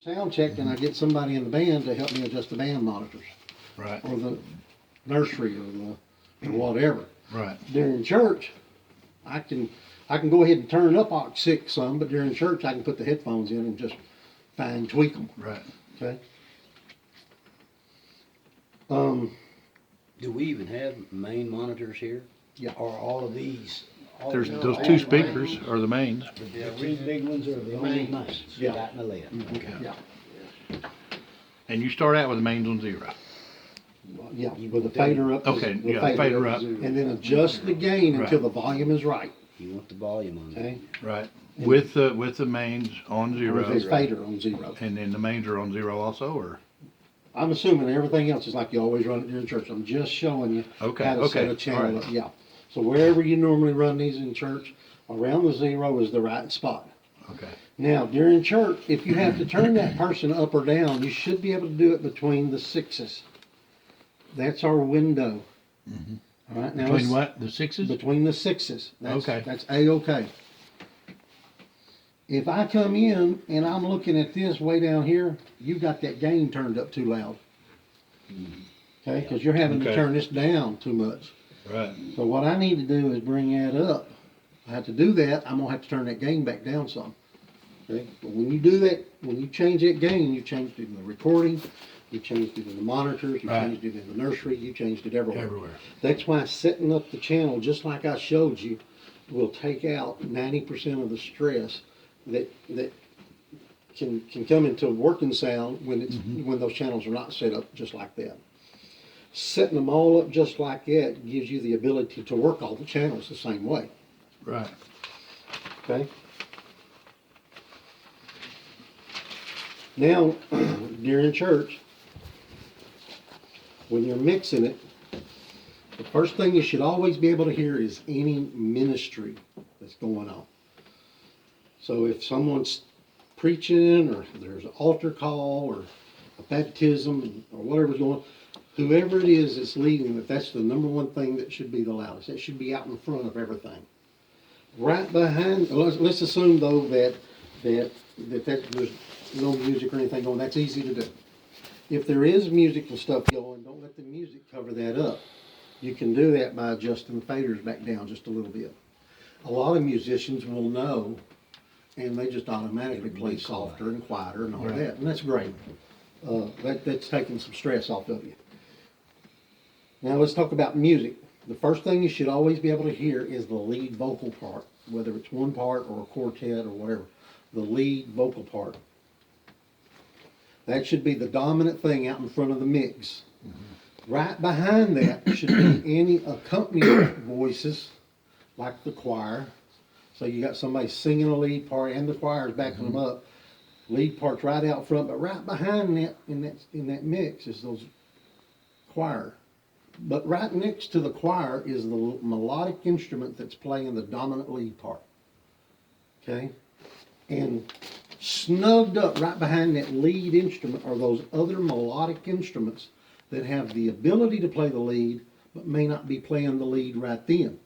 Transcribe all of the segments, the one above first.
sound check and I get somebody in the band to help me adjust the band monitors. Right. Or the nursery or whatever. Right. During church, I can go ahead and turn up aux 6 some, but during church I can put the headphones in and just fine tweak them. Right. Okay. Do we even have main monitors here? Yeah. Or all of these? There's those two speakers are the mains. The two big ones are the only mains Yeah. got in the lid. Okay. Yeah. And you start out with the mains on 0. Yeah. With the fader up. Okay, the yeah, fader up. And then adjust the gain until the volume is right. You want the volume on there. Okay. Right. With the mains on 0. With his fader on 0. And then the mains are on 0 also, or? I'm assuming everything else is like you always run it during church. I'm just showing you Okay, how to okay, set a channel all up. right. Yeah. So wherever you normally run these in church, around the 0 is the right spot. Okay. Now, during church, if you have to turn that person up or down, you should be able to do it between the 6s. That's our window. All right. Now Between what? The 6s? Between the 6s. That's, Okay. That's A-okay. If I come in and I'm looking at this way down here, you've got that gain turned up too loud. Okay, because you're having to Okay. turn this down too much. Right. So what I need to do is bring that up. I have to do that, I'm gonna have to turn that gain back down some. Okay, but when you do that, when you change that gain, you changed it in the recording, you changed it in the monitors, you Right. changed it in the nursery, you changed it everywhere. Everywhere. That's why setting up the channel, just like I showed you, will take out 90% of the stress that can come into working sound when it's when those channels are not set up just like that. Setting them all up just like that gives you the ability to work all the channels the same way. Right. Okay. Now, during church, when you're mixing it, the first thing you should always be able to hear is any ministry that's going on. So if someone's preaching, or there's an altar call, or a baptism, or whatever's going on, whoever it is that's leading, that's the number one thing that should be the loudest. That should be out in front of everything. Right behind, let's assume though that there's no music or anything going. That's easy to do. If there is music and stuff going, don't let the music cover that up. You can do that by adjusting the faders back down just a little bit. A lot of musicians will know, and they just automatically play softer and quieter and all that, and that's great. That's taking some stress off of you. Now let's talk about music. The first thing you should always be able to hear is the lead vocal part, whether it's one part or a quartet or whatever. The lead vocal part. That should be the dominant thing out in front of the mix. Right behind that should be any accompaniment voices, like the choir. So you got somebody singing a lead part and the choir is backing them up. Lead part's right out front, but right behind that in that mix is those choir. But right next to the choir is the melodic instrument that's playing the dominant lead part. Okay? And snugged up right behind that lead instrument are those other melodic instruments that have the ability to play the lead, but may not be playing the lead right then.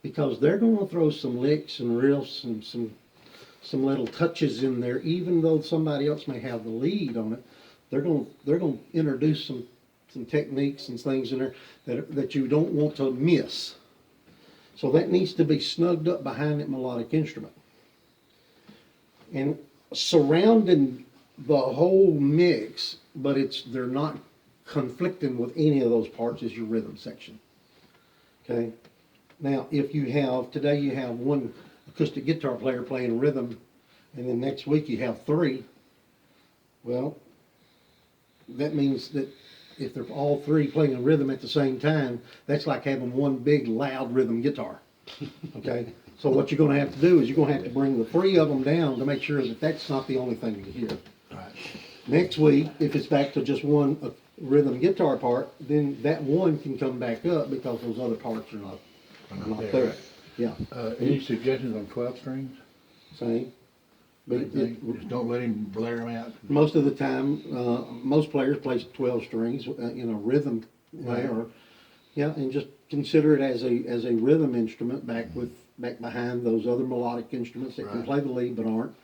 Because they're going to throw some licks and riffs and some little touches in there, even though somebody else may have the lead on it. They're going to introduce some techniques and things in there that you don't want to miss. So that needs to be snugged up behind that melodic instrument. And surrounding the whole mix, but they're not conflicting with any of those parts, is your rhythm section. Okay? Now, if today you have one acoustic guitar player playing rhythm, and then next week you have 3, well, that means that if they're all 3 playing a rhythm at the same time, that's like having one big loud rhythm guitar. Okay? So what you're going to have to do is you're going to have to bring the 3 of them down to make sure that that's not the only thing you hear. Right. Next week, if it's back to just one rhythm guitar part, then that one can come back up because those other parts are not there. Yeah. Any suggestions on 12 strings? Same. But Just don't let him blare them out. most of the time, most players play 12 strings in a rhythm way, and just consider it as a rhythm instrument back behind those other melodic instruments that can play the lead but aren't.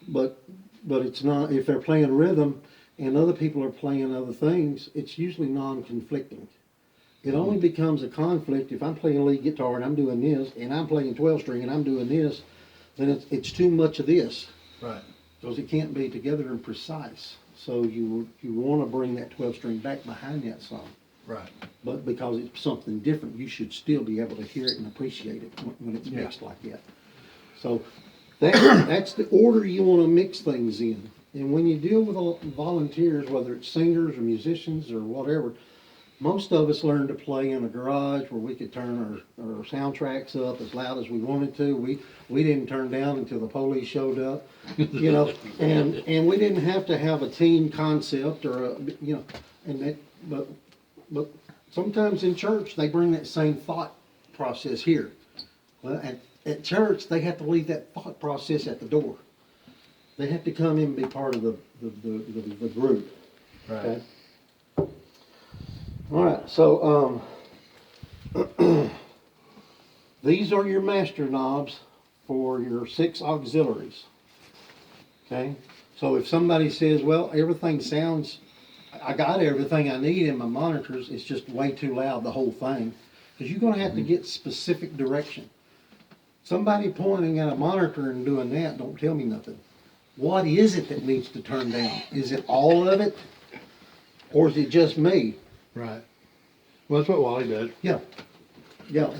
But but it's not, if they're playing rhythm and other people are playing other things, it's usually non-conflicting. It only becomes a conflict if I'm playing lead guitar and I'm doing this, and I'm playing 12 string and I'm doing this, then it's too much of this. Right. Because it can't be together and precise. So you want to bring that 12 string back behind that song. Right. But because it's something different, you should still be able to hear it and appreciate it when it's Yeah. mixed like that. So that's the order you want to mix things in. And when you deal with volunteers, whether it's singers or musicians or whatever, most of us learned to play in a garage where we could turn our soundtracks up as loud as we wanted to. We didn't turn down until the police showed up, you know, and we didn't have to have a team concept or a, you know, and that, but sometimes in church they bring that same thought process here. Well, at church they have to leave that thought process at the door. They have to come in and be part of the group. Right. Okay? All right, so these are your master knobs for your 6 auxiliaries. Okay, so if somebody says, well, everything sounds, I got everything I need in my monitors, it's just way too loud, the whole thing, because you're going to have to get specific direction. Somebody pointing at a monitor and doing that, don't tell me nothing. What is it that needs to turn down? Is it all of it? Or is it just me? Right. Well, that's what Wally does. Yeah,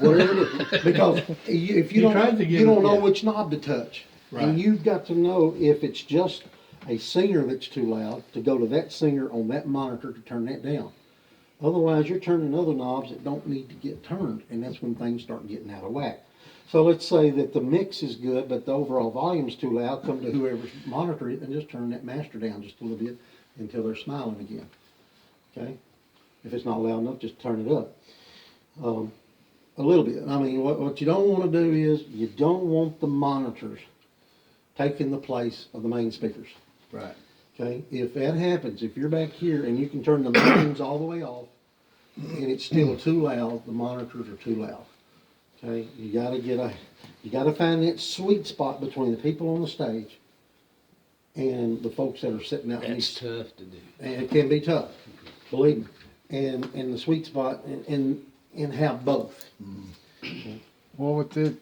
whatever it is. Because if He tried to give you don't it- know yeah. which knob to touch. Right. And you've got to know if it's just a singer that's too loud, to go to that singer on that monitor to turn that down. Otherwise, you're turning other knobs that don't need to get turned, and that's when things start getting out of whack. So let's say that the mix is good, but the overall volume's too loud. Come to whoever's monitoring it and just turn that master down just a little bit until they're smiling again. Okay? If it's not loud enough, just turn it up. A little bit. I mean, what you don't want to do is you don't want the monitors taking the place of the main speakers. Right. Okay? If that happens, if you're back here and you can turn the mains all the way off and it's still too loud, the monitors are too loud. Okay? You gotta find that sweet spot between the people on the stage and the folks that are sitting out in That's these. tough to do. And it can be tough, believe me. And the sweet spot and have both. Well, with the,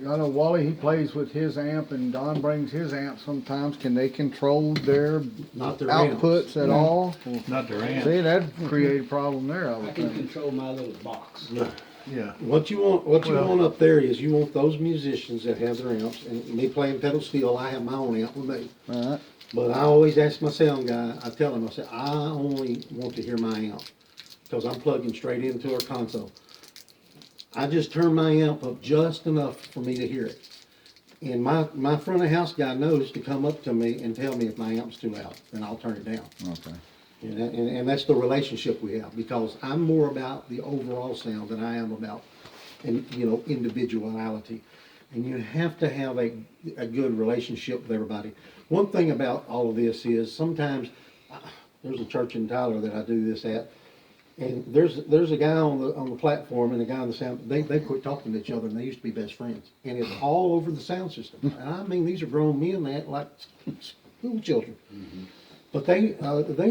I know Wally, he plays with his amp and Don brings his amp sometimes. Can they control their Not their amps. outputs at all? Not their amp. See, that'd create a problem there, I I would can think. control my little box. Yeah. Yeah. What you want up there is you want those musicians that have their amps, and me playing pedal steel, I have my own amp with me. All right. But I always ask my sound guy, I tell him, I say, I only want to hear my amp, because I'm plugging straight into our console. I just turn my amp up just enough for me to hear it. And my front of house guy knows to come up to me and tell me if my amp's too loud, and I'll turn it down. Okay. And that's the relationship we have, because I'm more about the overall sound than I am about, individuality. And you have to have a good relationship with everybody. One thing about all of this is sometimes, there's a church in Tyler that I do this at, and there's a guy on the platform and a guy on the sound, they quit talking to each other and they used to be best friends. And it's all over the sound system. And I mean, these are grown men that act like school children. But they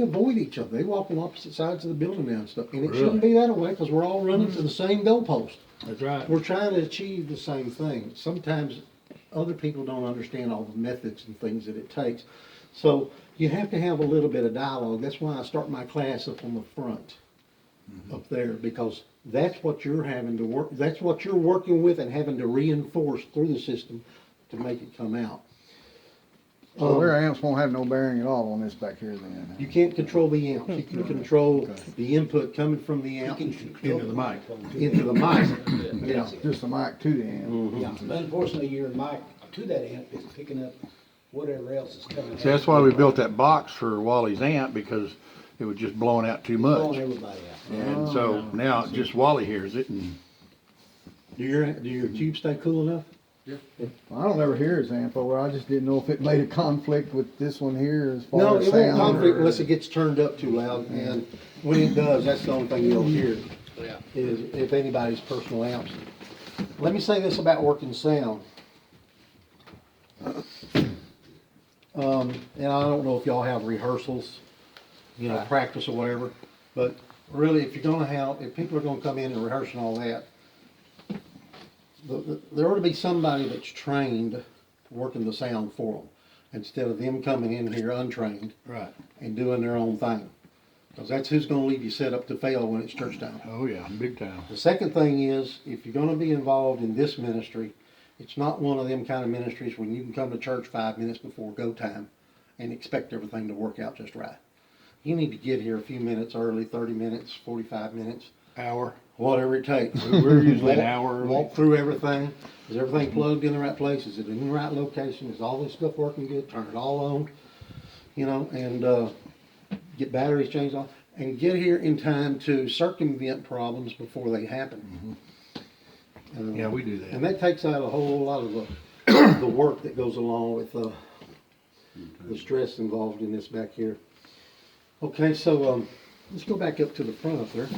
avoid each other. They walk on opposite sides of the building now and stuff. And it shouldn't be that way, because we're all running to the same goalpost. That's right. We're trying to achieve the same thing. Sometimes other people don't understand all the methods and things that it takes. So you have to have a little bit of dialogue. That's why I start my class up on the front, up there, because that's what you're having to work, that's what you're working with and having to reinforce through the system to make it come out. So their amps won't have no bearing at all on this back here then? You can't control the amp. You can control the input coming from the amp Into the mic. into the mic. Yeah. Just the mic to the amp? Yeah, but unfortunately, your mic to that amp is picking up whatever else is coming out. See, that's why we built that box for Wally's amp, because it was just blowing out too Blowing much. everybody out. And so now just Wally hears it, and Do your tubes stay cool enough? I don't ever hear his amp over. I just didn't know if it made a conflict with this one here as far No, as it won't sound. conflict unless it gets turned up too loud, and when it does, that's the only thing you'll hear, is if anybody's personal amps. Let me say this about working sound. And I don't know if y'all have rehearsals, you know, Right. practice or whatever, but really, if you're gonna have, if people are gonna come in and rehearse and all that, there ought to be somebody that's trained working the sound for them, instead of them coming in here untrained Right. and doing their own thing. Because that's who's gonna leave you set up to fail when it's church time. Oh, yeah, big time. The second thing is, if you're gonna be involved in this ministry, it's not one of them kind of ministries when you can come to church 5 minutes before go time and expect everything to work out just right. You need to get here a few minutes early, 30 minutes, 45 minutes, Hour. whatever it takes. We're usually an Walk- hour early. Walk through everything. Is everything plugged in the right place? Is it in the right location? Is all this stuff working good? Turn it all on, you know, and get batteries changed off, and get here in time to circumvent problems before they happen. Yeah, we do And that. that takes out a whole lot of the work that goes along with the stress involved in this back here. Okay, so let's go back up to the front up there.